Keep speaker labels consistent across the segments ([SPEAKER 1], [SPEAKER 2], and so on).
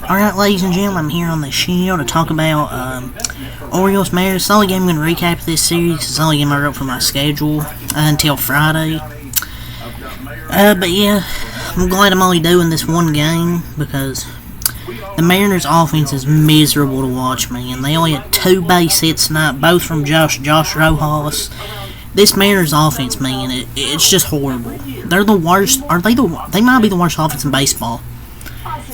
[SPEAKER 1] Alright, ladies and gentlemen, I'm here on the show to talk about Orioles Mariners. It's the only game I'm going to recap this series. It's the only game I wrote for my schedule until Friday. But yeah, I'm glad I'm only doing this one game because the Mariners' offense is miserable to watch, man. They only had 2 base hits tonight, both from Josh Rojas. This Mariners offense, man, it's just horrible. They're the worst. They might be the worst offense in baseball.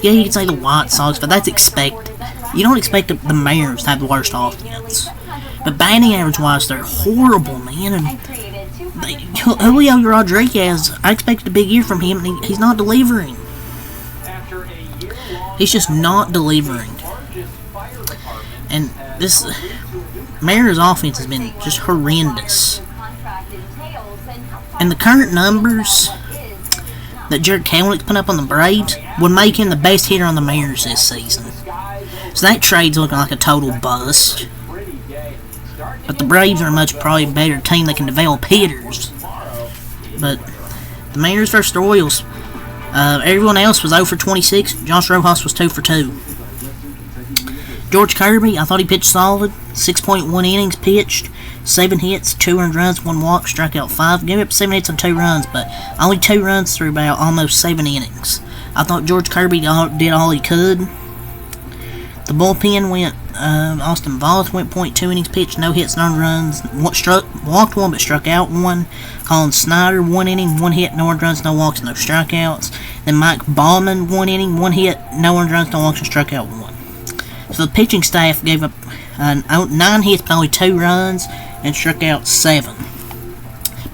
[SPEAKER 1] Yeah, you can say the White Sox, but that's expected. You don't expect the Mariners to have the worst offense. But batting average-wise, they're horrible, man. And Julio Rodriguez, I expected a big year from him, and he's not delivering. He's just not delivering. And this Mariners offense has been just horrendous. And the current numbers that Jared Kelenic put up on the Braves would make him the best hitter on the Mariners this season. So that trade's looking like a total bust. But the Braves are a much probably better team that can develop hitters. But the Mariners versus the Orioles, everyone else was 0 for 26. Josh Rojas was 2 for 2. George Kirby, I thought he pitched solid. 6.1 innings pitched, 7 hits, 2 earned runs, 1 walk, struck out 5. Gave up 7 hits and 2 runs, but only 2 runs through about almost 7 innings. I thought George Kirby did all he could. The bullpen went, Austin Voth went .2 innings pitched, no hits, no runs, walked 1 but struck out 1. Colin Snyder, 1 inning, 1 hit, no earned runs, no walks, no strikeouts. Then Mike Baumann, 1 inning, 1 hit, no earned runs, no walks, and struck out 1. So the pitching staff gave up 9 hits but only 2 runs and struck out 7.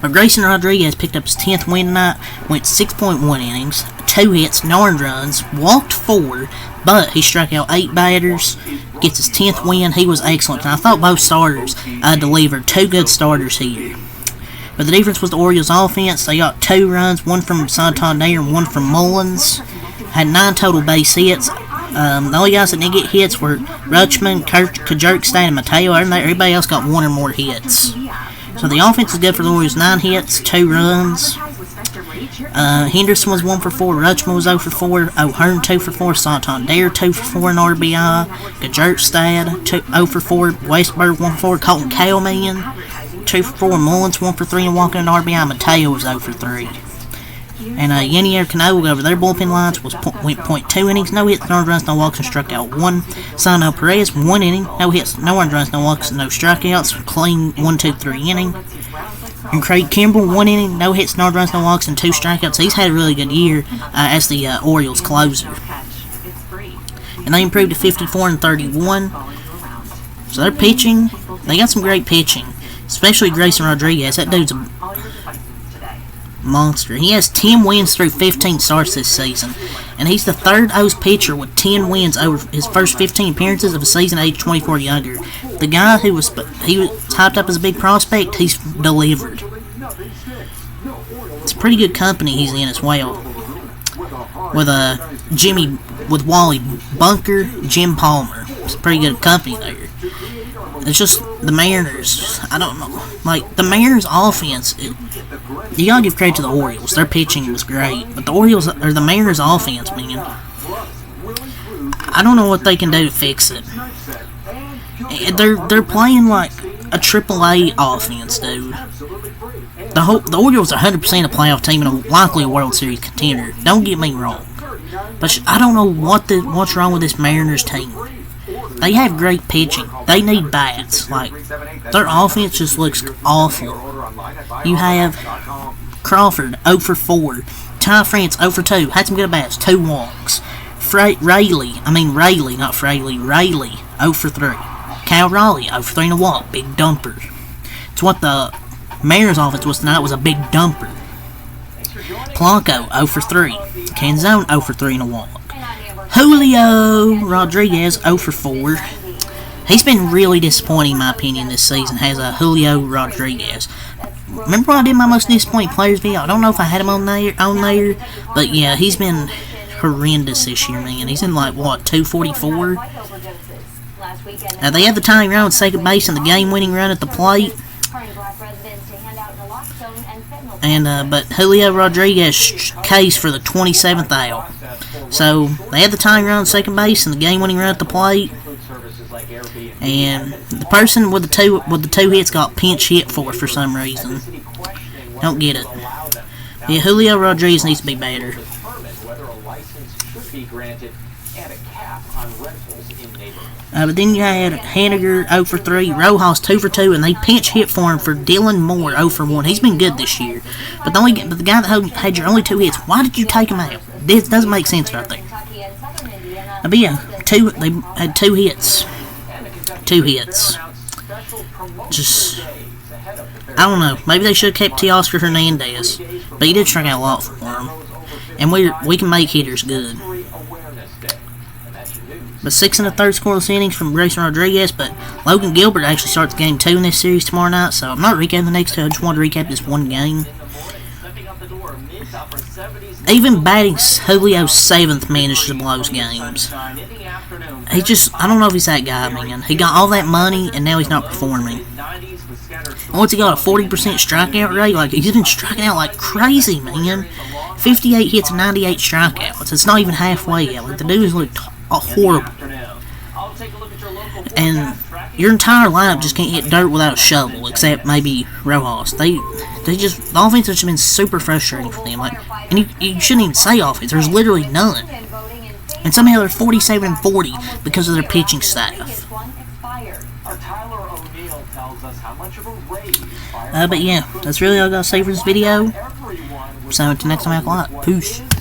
[SPEAKER 1] But Grayson Rodriguez picked up his 10th win tonight, went 6.1 innings, 2 hits, no earned runs, walked 4, but he struck out 8 batters, gets his 10th win. He was excellent. And I thought both starters delivered. 2 good starters here. But the difference was the Orioles' offense. They got 2 runs, 1 from Santander and 1 from Mullins. Had 9 total base hits. The only guys that didn't get hits were Rutschman, Kjerstad, and Mateo. Everybody else got 1 or more hits. So the offense is good for the Orioles. 9 hits, 2 runs. Henderson was 1 for 4. Rutschman was 0 for 4. O'Hearn 2 for 4. Santander 2 for 4 in RBI. Kjerstad 0 for 4. Westberg 1 for 4. Colton Cowman 2 for 4. Mullins 1 for 3 and walking in RBI. Mateo was 0 for 3. And Yenier Cano over their bullpen lines went .2 innings, no hits, no earned runs, no walks, and struck out 1. Sano Perez, 1 inning, no hits, no earned runs, no walks, no strikeouts, clean 1-2-3 inning. And Craig Kimbrell, 1 inning, no hits, no earned runs, no walks, and 2 strikeouts. He's had a really good year as the Orioles closer. And they improved to 54-31. So they're pitching. They got some great pitching, especially Grayson Rodriguez. That dude's a monster. He has 10 wins through 15 starts this season, and he's the 3rd O's pitcher with 10 wins over his first 15 appearances of a season age 24 or younger. The guy who was hyped up as a big prospect, he's delivered. It's pretty good company he's in as well. With Wally Bunker, Jim Palmer. It's pretty good company there. It's just the Mariners. I don't know. Like, the Mariners' offense, you gotta give credit to the Orioles. Their pitching was great. But the Mariners' offense, man, I don't know what they can do to fix it. They're playing like a AAA offense, dude. The Orioles are 100% a playoff team and likely a World Series contender. Don't get me wrong. But I don't know what's wrong with this Mariners team. They have great pitching. They need bats. Like, their offense just looks awful. You have Crawford 0 for 4. Ty France 0 for 2. Had some good bats. 2 walks. Rayleigh 0 for 3. Cal Raleigh 0 for 3 and a walk. Big dumper. It's what the Mariners offense was tonight, was a big dumper. Polanco 0 for 3. Canzone 0 for 3 and a walk. Julio Rodriguez 0 for 4. He's been really disappointing in my opinion this season, has Julio Rodriguez. Remember when I did my most disappointing players video? I don't know if I had him on there, but yeah, he's been horrendous this year, man. He's in like, what, 244? They had the tying run at second base and the game-winning run at the plate. And but Julio Rodriguez case for the 27th out. So they had the tying run on second base and the game-winning run at the plate. And the person with the two hits got pinch hit for some reason. Don't get it. Yeah, Julio Rodriguez needs to be better. But then you had Haniger 0 for 3, Rojas 2 for 2, and they pinch hit for him for Dylan Moore 0 for 1. He's been good this year. But the guy that had your only 2 hits, why did you take him out? This doesn't make sense right there. But yeah, they had 2 hits. 2 hits. Just, I don't know. Maybe they should have kept Teoscar Hernandez. But he did strike out a lot for him. And we can make hitters good. But 6 1/3 scoreless innings from Grayson Rodriguez, but Logan Gilbert actually starts game 2 in this series tomorrow night, so I'm not recapping the next 2, I just wanted to recap this one game. Even batting Julio's 7th managed to blow games. He just, I don't know if he's that guy, man. He got all that money, and now he's not performing. Once he got a 40% strikeout rate, like, he's been striking out like crazy, man. 58 hits and 98 strikeouts. It's not even halfway yet. Like, the dude's looked horrible. And your entire lineup just can't hit dirt without a shovel, except maybe Rojas. The offense has just been super frustrating for them. Like, and you shouldn't even say offense. There's literally none. And somehow they're 47-40 because of their pitching staff. But yeah, that's really all I gotta say for this video. So until next time, I have a lot. Peace.